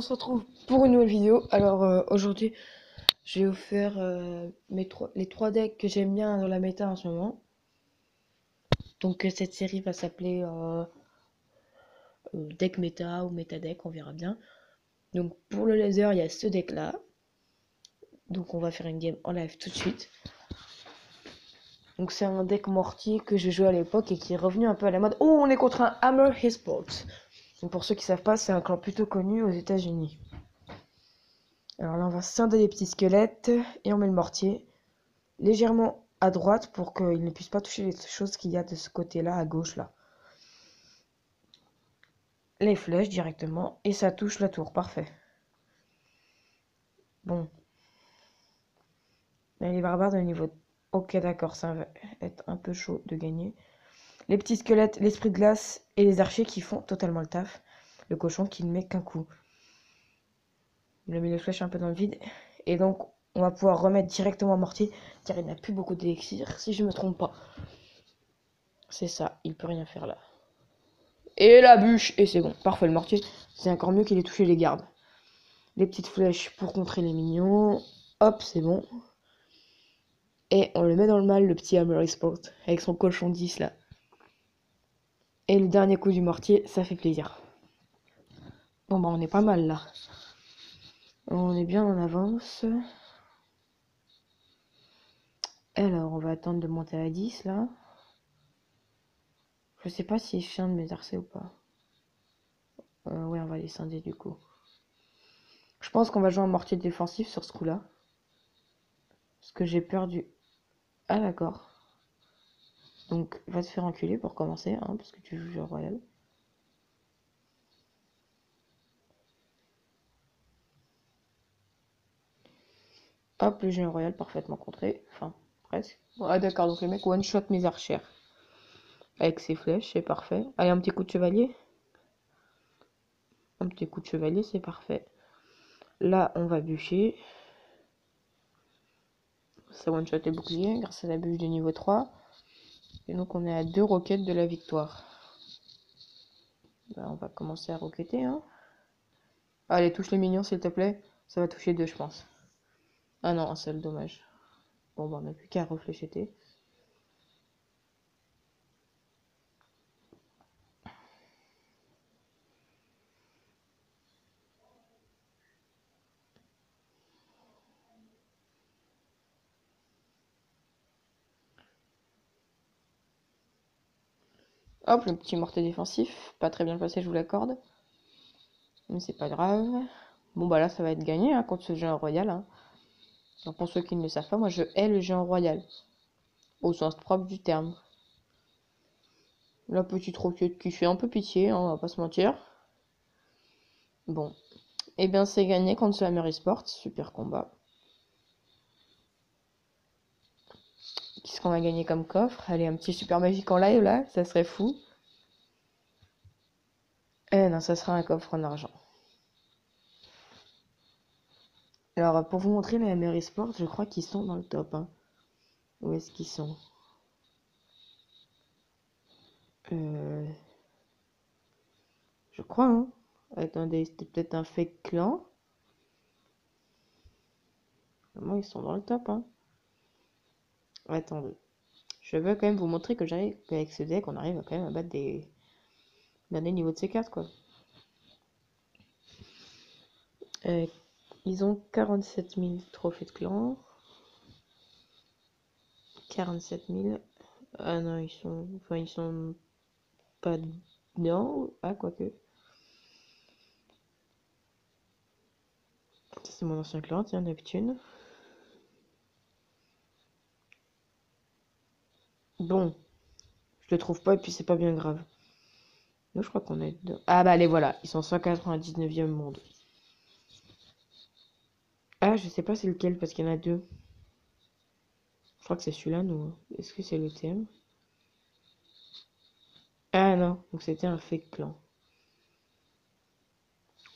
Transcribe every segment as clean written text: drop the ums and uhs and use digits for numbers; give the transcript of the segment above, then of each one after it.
on se retrouve pour une nouvelle vidéo. Alors aujourd'hui, je vais vous faire les trois decks que j'aime bien dans la méta en ce moment. Donc cette série va s'appeler deck méta ou méta deck, on verra bien. Donc pour le laser, il y a ce deck là. Donc on va faire une game en live tout de suite. Donc c'est un deck mortier que je jouais à l'époque et qui est revenu un peu à la mode. Oh, on est contre un Hammer Esports. Donc pour ceux qui savent pas, c'est un clan plutôt connu aux États-Unis. Alors là, on va scinder les petits squelettes et on met le mortier légèrement à droite pour qu'il ne puisse pas toucher les choses qu'il y a de ce côté-là, à gauche, là. Les flèches directement et ça touche la tour, parfait. Bon. Là, les barbares de niveau... Ok, d'accord, ça va être un peu chaud de gagner. Les petits squelettes, l'esprit de glace et les archers qui font totalement le taf. Le cochon qui ne met qu'un coup. Il a mis les flèches un peu dans le vide. Et donc, on va pouvoir remettre directement un mortier, car il n'a plus beaucoup d'élixir, si je me trompe pas. C'est ça, il peut rien faire là. Et la bûche, et c'est bon, parfait, le mortier, c'est encore mieux qu'il ait touché les gardes. Les petites flèches pour contrer les minions, hop, c'est bon. Et on le met dans le mal, le petit Hammer Export, avec son cochon 10 là. Et le dernier coup du mortier, ça fait plaisir. Bon bah on est pas mal là. On est bien en avance. Alors on va attendre de monter à 10 là. Je sais pas si je chien de mes arcers ou pas. Ouais, on va les scinder du coup. Je pense qu'on va jouer un mortier défensif sur ce coup là. Parce que j'ai peur du... Ah d'accord. Donc va te faire enculer pour commencer, hein, parce que tu joues jeu royal. Hop, le géant royal parfaitement contré. Enfin, presque. Ah d'accord, donc le mec one-shot mes archères. Avec ses flèches, c'est parfait. Allez, un petit coup de chevalier. Un petit coup de chevalier, c'est parfait. Là, on va bûcher. Ça one-shot les boucliers grâce à la bûche de niveau 3. Et donc on est à 2 roquettes de la victoire. Bah, on va commencer à roqueter, hein. Allez, touche les minions s'il te plaît. Ça va toucher 2, je pense. Ah non, un seul, dommage. Bon, bah on n'a plus qu'à reflécheter. Hop, le petit mortier défensif. Pas très bien passé, je vous l'accorde. Mais c'est pas grave. Bon, bah là, ça va être gagné hein, contre ce géant royal. Hein. Donc, pour ceux qui ne le savent pas, moi, je hais le géant royal. Au sens propre du terme. La petite roquette qui fait un peu pitié, hein, on va pas se mentir. Bon. Et bien, c'est gagné contre ce Hammer Esports. Super combat. Qu'est-ce qu'on va gagner comme coffre? Allez, un petit super magique en live, là. Ça serait fou. Eh non, ça sera un coffre en argent. Alors, pour vous montrer les Hammer Esports, je crois qu'ils sont dans le top. Hein. Où est-ce qu'ils sont? Je crois, hein. Attendez, c'était peut-être un fake clan. Vraiment, ils sont dans le top, hein. Attendez. Je veux quand même vous montrer que j'arrive, qu'avec ce deck, on arrive quand même à battre des niveaux de C4, quoi. Ils ont 47 000 trophées de clan. 47 000. Ah non, ils sont... Enfin, ils sont pas dedans. Ah, quoique. C'est mon ancien clan, tiens, Neptune. Bon. Je le trouve pas et puis c'est pas bien grave. Nous, je crois qu'on est dedans. Ah bah, allez, voilà. Ils sont 199e monde. Ah, je sais pas c'est lequel parce qu'il y en a deux. Je crois que c'est celui-là, nous. Est-ce que c'est le thème? Ah non, donc c'était un fake clan.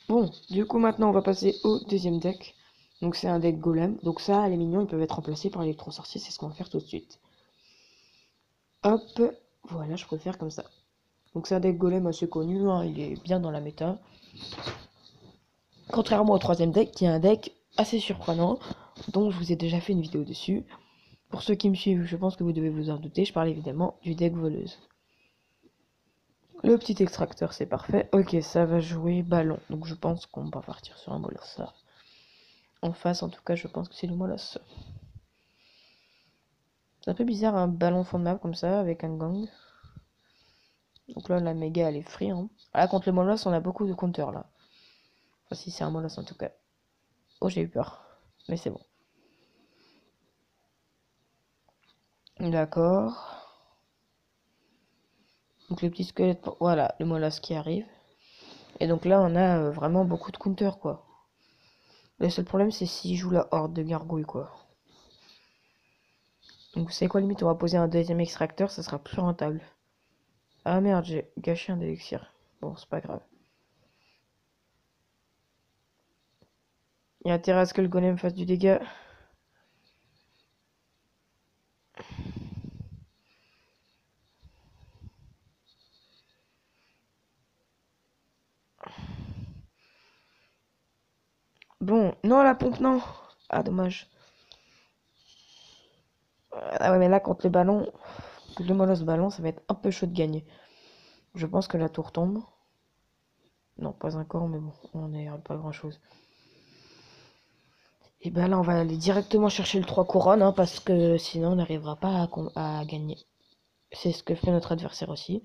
Bon, du coup maintenant on va passer au deuxième deck. Donc c'est un deck golem. Donc ça, les minions, ils peuvent être remplacés par l'électro-sorcier, c'est ce qu'on va faire tout de suite. Hop, voilà, je préfère comme ça. Donc c'est un deck golem assez connu, hein, il est bien dans la méta. Contrairement au troisième deck, qui est un deck assez surprenant, dont je vous ai déjà fait une vidéo dessus. Pour ceux qui me suivent, je pense que vous devez vous en douter, je parle évidemment du deck voleuse. Le petit extracteur, c'est parfait. Ok, ça va jouer ballon, donc je pense qu'on va partir sur un molosse là. En face, en tout cas, je pense que c'est le molosse. C'est un peu bizarre un ballon fond de map comme ça, avec un gang. Donc là, la méga, elle est free. Hein. Là, contre le molosse, on a beaucoup de counters là. Enfin, si c'est un molosse en tout cas. Oh, j'ai eu peur. Mais c'est bon. D'accord. Donc les petits squelettes, voilà, le molosse qui arrive. Et donc là, on a vraiment beaucoup de counters, quoi. Le seul problème, c'est s'il joue la horde de gargouilles, quoi. Donc c'est quoi, limite, on va poser un deuxième extracteur, ça sera plus rentable. Ah merde, j'ai gâché un élixir. Bon, c'est pas grave. Il y a intérêt à ce que le golem fasse du dégât. Bon, non, la pompe, non. Ah, dommage. Ah ouais, mais là, contre le molosse ballon, ça va être un peu chaud de gagner. Je pense que la tour tombe. Non, pas encore, mais bon, on est pas grand chose. Et ben là, on va aller directement chercher le 3 couronnes, hein, parce que sinon, on n'arrivera pas à gagner. C'est ce que fait notre adversaire aussi. Donc,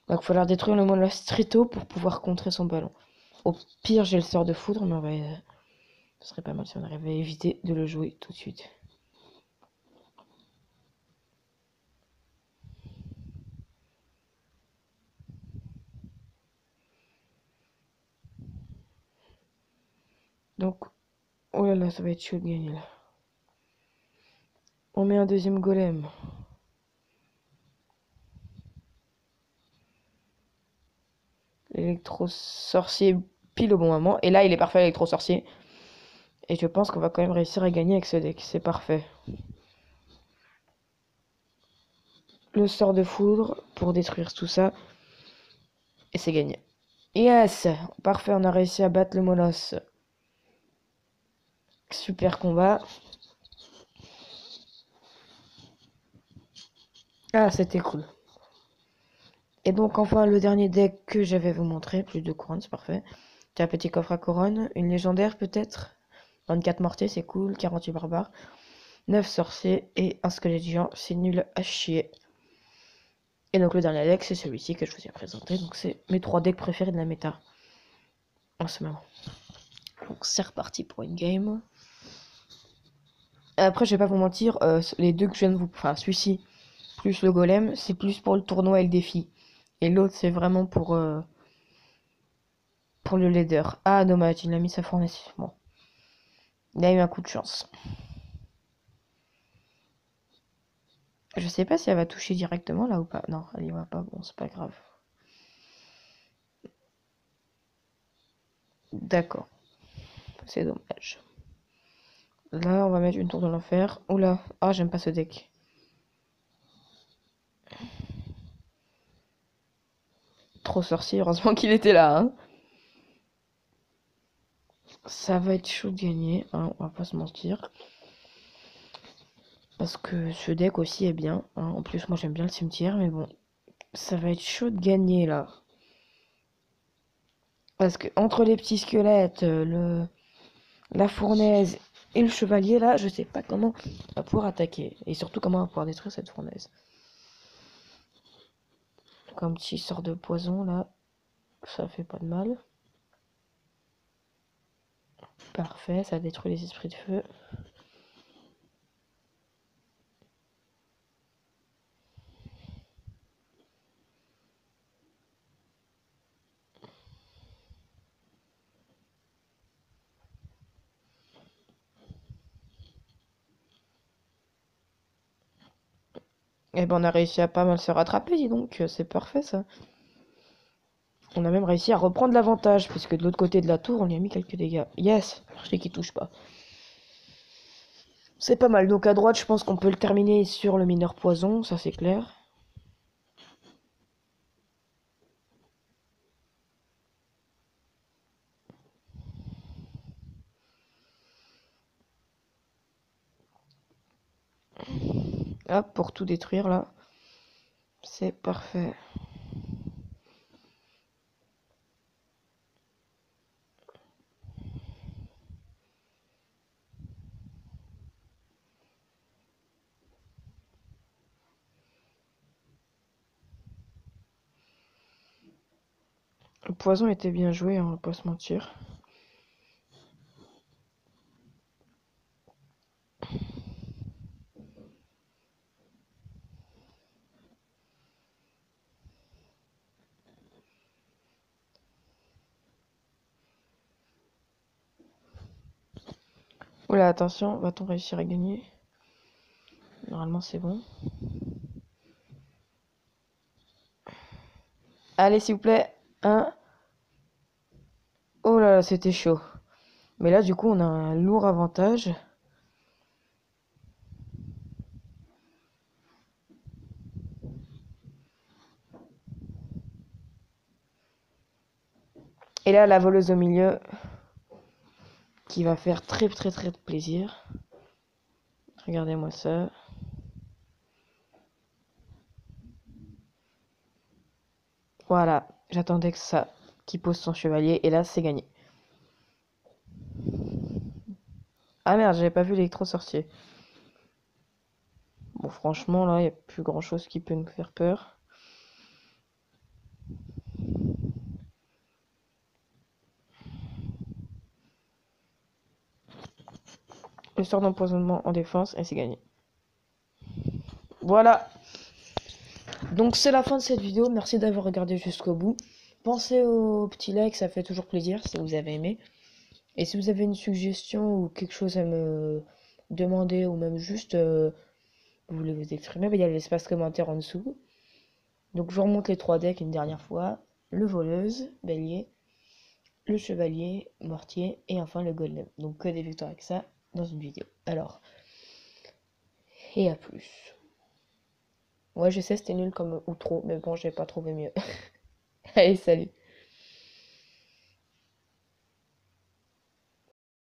il va falloir détruire le molosse très tôt pour pouvoir contrer son ballon. Au pire, j'ai le sort de foudre, mais ce serait pas mal si on arrivait à éviter de le jouer tout de suite. Donc, oh là là, ça va être chaud de gagner là. On met un deuxième golem. L'électro-sorcier pile au bon moment. Et là, il est parfait, l'électro-sorcier. Et je pense qu'on va quand même réussir à gagner avec ce deck. C'est parfait. Le sort de foudre pour détruire tout ça. Et c'est gagné. Yes! Parfait, on a réussi à battre le molosse. Super combat. Ah, c'était cool. Et donc, enfin, le dernier deck que j'avais vous montré. Plus de couronnes, c'est parfait. Tu as un petit coffre à couronne. Une légendaire, peut-être. 24 mortiers, c'est cool. 48 barbares. 9 sorciers et un squelette géant. C'est nul à chier. Et donc, le dernier deck, c'est celui-ci que je vous ai présenté. Donc, c'est mes 3 decks préférés de la méta. En ce moment. Donc, c'est reparti pour une game. Après, je vais pas vous mentir, les deux que je viens de vous... Enfin, celui-ci, plus le golem, c'est plus pour le tournoi et le défi. Et l'autre, c'est vraiment pour le leader. Ah, dommage, il a mis sa fournaise. Bon. Il a eu un coup de chance. Je sais pas si elle va toucher directement là ou pas. Non, elle y va pas. Bon, c'est pas grave. D'accord. C'est dommage. Là, on va mettre une tour de l'enfer. Oula. Ah, j'aime pas ce deck. Trop sorcier. Heureusement qu'il était là. Hein. Ça va être chaud de gagner. Hein, on va pas se mentir. Parce que ce deck aussi est bien. Hein. En plus, moi, j'aime bien le cimetière. Mais bon, ça va être chaud de gagner là. Parce que entre les petits squelettes, la fournaise et le chevalier, là, je sais pas comment on va pouvoir attaquer. Et surtout comment on va pouvoir détruire cette fournaise. Comme petit sort de poison, là, ça fait pas de mal. Parfait, ça détruit les esprits de feu. Et ben on a réussi à pas mal se rattraper, dis donc, c'est parfait ça. On a même réussi à reprendre l'avantage, puisque de l'autre côté de la tour, on lui a mis quelques dégâts. Yes, je sais qu'il touche pas. C'est pas mal, donc à droite, je pense qu'on peut le terminer sur le mineur poison, ça c'est clair. Hop, pour tout détruire là. C'est parfait. Le poison était bien joué, hein, on va pas se mentir. Oula, attention, va-t-on réussir à gagner? Normalement, c'est bon. Allez, s'il vous plaît. Un. Oh là là, c'était chaud. Mais là, du coup, on a un lourd avantage. Et là, la voleuse au milieu qui va faire très très très plaisir. Regardez-moi ça. Voilà, j'attendais que ça, qui pose son chevalier, et là, c'est gagné. Ah merde, j'avais pas vu l'électro-sorcier. Bon, franchement, là, il n'y a plus grand-chose qui peut nous faire peur. Le sort d'empoisonnement en défense, et c'est gagné. Voilà. Donc, c'est la fin de cette vidéo. Merci d'avoir regardé jusqu'au bout. Pensez au petit like, ça fait toujours plaisir si vous avez aimé. Et si vous avez une suggestion ou quelque chose à me demander, ou même juste vous voulez vous exprimer, il y a l'espace commentaire en dessous. Donc je vous remonte les 3 decks une dernière fois. Le voleuse, bélier, le chevalier, mortier, et enfin le golem. Donc que des victoires avec ça dans une vidéo. Alors, et à plus. Ouais, je sais, c'était nul comme outro, mais bon, j'ai pas trouvé mieux. Allez, salut.